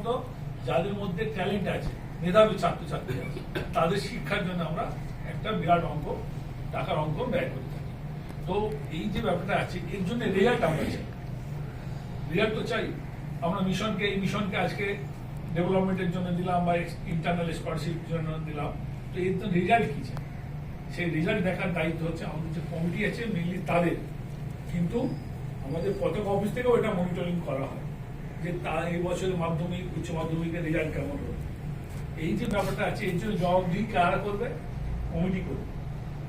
মতো যাদের মধ্যে ট্যালেন্ট আছে, মেধাবী ছাত্রছাত্রী আছে, তাদের শিক্ষার জন্য আমরা একটা বিরাট টাকার অঙ্ক ব্যয় করে থাকি। তো এই যে ব্যাপারটা আছে, এর জন্য রেজাল্ট আমরা চাই, রেজাল্ট তো চাই। আমরা এই মিশনকে আজকে ডেভেলপমেন্টের জন্য দিলাম বা ইন্টারনাল স্কলারশিপ জন্য দিলাম, তো এর তো রেজাল্ট কি চাই, সেই রেজাল্ট দেখার দায়িত্ব হচ্ছে আমাদের যে কমিটি আছে মেনলি তাদের। কিন্তু আমাদের পতাকা অফিস থেকেও এটা মনিটরিং করা হয় যে এই বছরের মাধ্যমিক উচ্চ মাধ্যমিকের রেজাল্ট কেমন হবে। এই যে ব্যাপারটা আছে, এর জন্য জবাবদিহি কারা করবে? কমিটি করবে।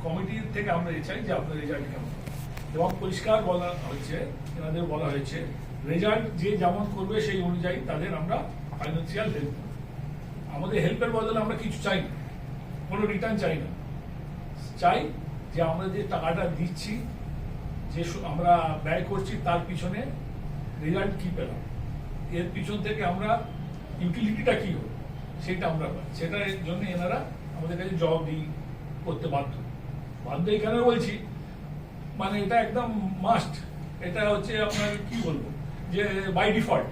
কমিটির থেকে আমরা চাই যে আপনার রেজাল্ট কেমন হবে, এবং পরিষ্কার বলা হয়েছে, এনাদের বলা হয়েছে রেজাল্ট যে যেমন করবে সেই অনুযায়ী তাদের আমরা ফাইন্যান্সিয়াল হেল্প করব। আমাদের হেল্পের বদলে আমরা কিছু চাই না, কোনো রিটার্ন চাই না। চাই যে আমরা যে টাকাটা দিচ্ছি, যে আমরা ব্যয় করছি, তার পিছনে রেজাল্ট কি পেলাম, এর পিছন থেকে আমরা ইউটিলিটিটা কি হলো সেটা আমরা পাই। সেটার জন্য এনারা আমাদের কাছে জবাবদিহি করতে বাধ্য। এই কেন বলছি, মানে এটা একদম মাস্ট, এটা হচ্ছে আপনার কি বলবো যে বাই ডিফল্ট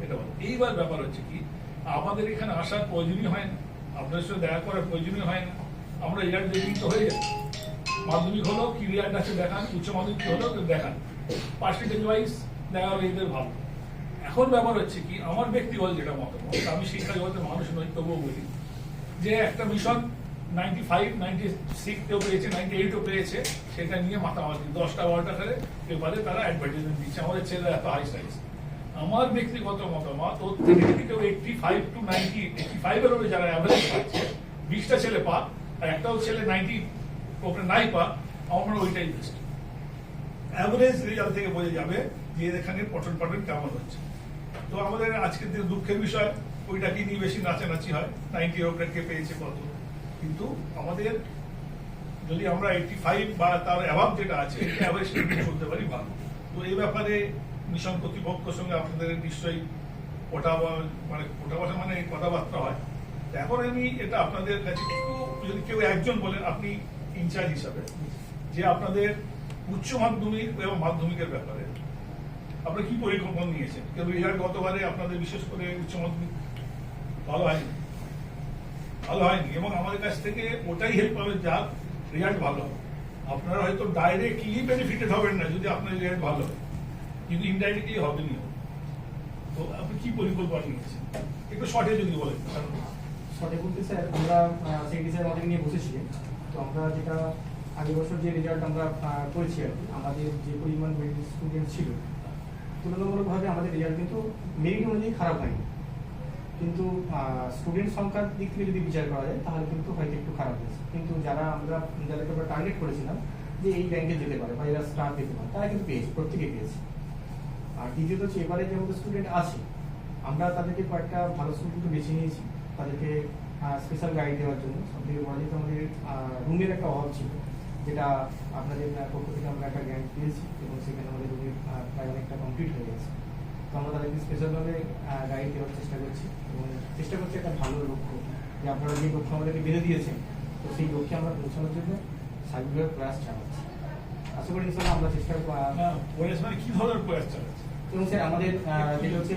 এটা বল। এইবার ব্যাপার হচ্ছে কি, আমাদের এখানে আসার প্রয়োজনই হয় না, আপনাদের সাথে দেখা করার প্রয়োজনই হয় না। আমরা রেজাল্ট দেখি তো হয়ে যায়, মাধ্যমিক হলো কি রেজাল্ট আছে দেখান, উচ্চ মাধ্যমিক হলো দেখান, পার্সেন্টেজ ওয়াইজ দেখা হলো এদের ভালো। এখন ব্যাপার হচ্ছে কি, আমার ব্যক্তিগত যেটা মতামত, আমি শিক্ষা জগতের মানুষ নই, তবুও বলি যে একটা মিশন 95, 96 পেয়েছে, 98 পেয়েছে, সেটা নিয়ে মাতামাতি 10টা 12টা করে পেপারে তারা অ্যাডভার্টাইজমেন্ট দিচ্ছে আমাদের ছেলেরা এত হাই সাইজ। আমার ব্যক্তিগত মতামত, ওর থেকে যদি কেউ 85 to 90, 85 এর উপরে যারা অ্যাভারেজ পাচ্ছে, 20টা ছেলে পাক আর একটাও ছেলে 90 ওপরে নাই পাক, আমার ওইটাই বেস্ট। অ্যাভারেজ রেজাল্ট থেকে বোঝা যাবে যে এখানে পঠন পাঠন কেমন হচ্ছে। তো আমাদের আজকের দিনে দুঃখের বিষয়, ওইটাকে নিয়ে বেশি নাচানাচি হয়, 90 এর উপরে কে পেয়েছে কত। কিন্তু আমাদের যদি আমরা 85 বা তার অ্যাভাব যেটা আছে, অ্যাভারেজ চলতে পারি ভালো। তো এই ব্যাপারে মিশন কর্তৃপক্ষের সঙ্গে আপনাদের নিশ্চয়ই মানে কথাবার্তা হয়। এখন আমি এটা আপনাদের কাছে একটু, যদি কেউ একজন বলেন আপনি ইনচার্জ হিসাবে, যে আপনাদের উচ্চ মাধ্যমিক এবং মাধ্যমিকের ব্যাপারে আপনারা কি পরিকল্পনা নিয়েছেন? কেন রেজাল্ট গতবারে আপনাদের বিশেষ করে উচ্চ মাধ্যমিক ভালো হয়নি, এবং আমাদের কাছ থেকে ওটাই হেল্প পাবে যার রেজাল্ট ভালো হবে। আপনারা হয়তো ডাইরেক্টলি বেনিফিটেড হবেন না যদি আপনার রেজাল্ট ভালো হয়, কিন্তু ইনডাইরেক্টলি হবেনি। তো আপনি কি পরিকল্পনা নিয়েছেন একটু শর্টে যদি বলেন। শর্টে বলতে স্যার, আমরা সেক্রেটারি স্যার আমাদের নিয়ে বসেছি। তো আমরা যেটা আগের বছর যে রেজাল্ট আমরা করেছি আর কি, আমাদের যে পরিমাণ মেরিট স্টুডেন্ট ছিল তুলনামূলকভাবে আমাদের রেজাল্ট কিন্তু মেরিট অনুযায়ী খারাপ হয়নি, কিন্তু স্টুডেন্ট সংখ্যার দিক থেকে যদি বিচার করা যায় তাহলে কিন্তু হয়তো একটু খারাপ হয়েছে। কিন্তু যাদেরকে আমরা টার্গেট করেছিলাম যে এই র্যাঙ্কে যেতে পারে বা এরা স্টার পেতে পারে, তারা কিন্তু পেয়েছে, প্রত্যেকে পেয়েছে। আর দ্বিতীয়ত হচ্ছে এবারে যে আমাদের স্টুডেন্ট আছে, আমরা তাদেরকে কয়েকটা ভালো স্কুল কিন্তু বেছে নিয়েছি, তাদেরকে স্পেশাল গাইড দেওয়ার জন্য। সবথেকে বড় যেহেতু আমাদের রুমের একটা অভাব ছিল, যেটা আপনাদের পক্ষ থেকে আমরা একটা গ্যান্ট দিয়েছি, এবং সেখানে আমাদের রুমের প্রায় অনেকটা কমপ্লিট হয়ে গেছে। তো আমরা তাদেরকে স্পেশালভাবে গাইড দেওয়ার চেষ্টা করছি, এবং চেষ্টা করছি একটা ভালো লক্ষ্য, যে আপনারা যে লক্ষ্য আমাদেরকে বেঁধে দিয়েছেন, তো সেই লক্ষ্যে আমরা পৌঁছানোর জন্য সার্বিক প্রয়াস চালাচ্ছি। আশা করি ইনশাআল্লাহ আমরা চেষ্টা কি ধরনের প্রয়াস চালাচ্ছি? এবং স্যার আমাদের যেটা হচ্ছে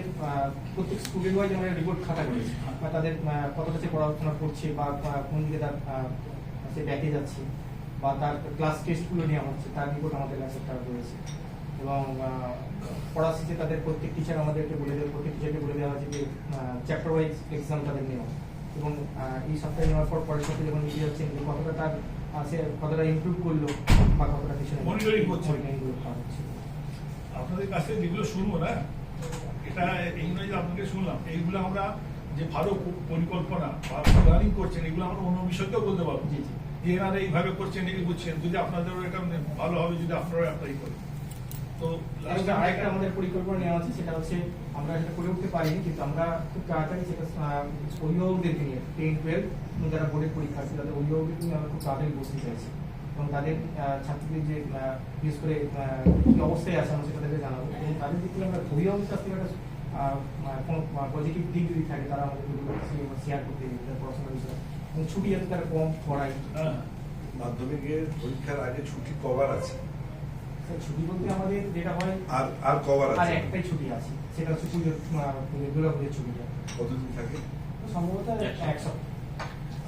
প্রত্যেক স্টুডেন্ট ওয়াইজ আমরা রিপোর্ট খাতা করেছি, বা তাদের কতটা সে পড়াশোনা করছে বা কোন দিকে তার সে ব্যাকে যাচ্ছে, বা তার ক্লাস টেস্টগুলো নেওয়া হচ্ছে, তার রিপোর্ট আমাদের কাছে করেছে। এবং পড়া শেষে তাদের প্রত্যেক টিচার আমাদেরকে প্রত্যেক টিচারকে বলে দেওয়া হয়েছে যে চ্যাপ্টার ওয়াইজ এক্সাম তাদের নেওয়া, এবং এই সপ্তাহে নেওয়ার পর পরের সপ্তাহে যখন নিতে যাচ্ছেন কতটা তার সে কতটা ইমপ্রুভ করলো বা কতটা পিছনে মনিটরিং হচ্ছে। হচ্ছে আপনাদের কাছে যেগুলো শুনবো না, এটা এই নয় যে আপনাকে শুনলাম, এইগুলো আমরা যে ভালো পরিকল্পনা বা প্ল্যানিং করছেন, এগুলো আমরা অন্য বিষয়কেও বলতে পারবো যে এনারা এইভাবে করছেন, এই বুঝছেন, যদি আপনাদেরও এটা ভালো হবে যদি আপনারাও অ্যাপ্লাই করেন। তো আরেকটা আমাদের পরিকল্পনা নেওয়া আছে, সেটা হচ্ছে আমরা সেটা করে উঠতে পারিনি, কিন্তু আমরা খুব তাড়াতাড়ি সেটা অভিভাবকদেরকে নিয়ে 10, 12 যারা বোর্ডের পরীক্ষা আছে তাদের অভিভাবকদের নিয়ে আমরা খুব তাড়াতাড়ি বসতে চাইছি, এবং তাদের ছাত্রদের যে বিশেষ করে কি অবস্থায় আছে আমরা সেটা তাদেরকে জানাবো, এবং তাদের দিক থেকে আমরা অভিভাবকের কাছ থেকে একটা কোনো পজিটিভ দিক যদি থাকে তারা আমাদের শেয়ার করতে পড়াশোনার বিষয়ে, এবং ছুটি যাতে তারা কম পড়ায়। মাধ্যমিকের পরীক্ষার আগে ছুটি কবার আছে? স্যার, ছুটি বলতে আমাদের যেটা হয় আর কভার আর আছে একটাই ছুটি আছে, সেটা হচ্ছে পুজোর দুর্গাপুজোর ছুটিটা। কতদিন থাকে? সম্ভবত এক সপ্তাহ।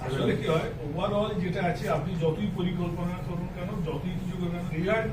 আসলে কি হয়, ওভারঅল যেটা আছে, আপনি যতই পরিকল্পনা করুন কেন, যতই কিছু করুন, রেজাল্ট